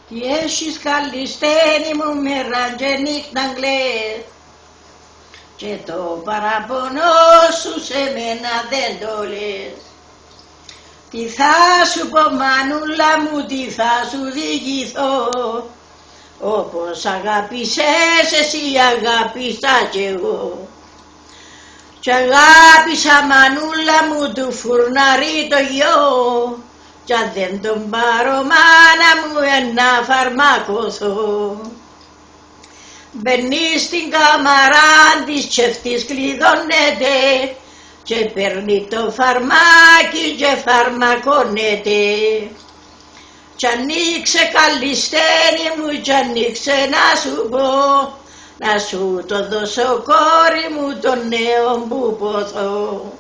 Τι έχεις καλή στένη μου μέρα και νύχτα κλαις και το παραπονό σου σε μένα δεν το λες. Τι θα σου πω μανούλα μου, τι θα σου διηγηθώ, όπως αγάπησες εσύ αγάπησα κι εγώ. Κι αγάπησα μανούλα μου του φουρναρί το γιο, κι αν δεν τον πάρω μάνα μου να φαρμακωθώ. Μπαίνει στην καμαρά της κι αυτής κλειδώνεται και παίρνει το φαρμάκι και φαρμακώνεται. Κι ανοίξε καλή στένη μου κι ανοίξε να σου πω, να σου το δώσω κόρη μου το νέο που ποθώ.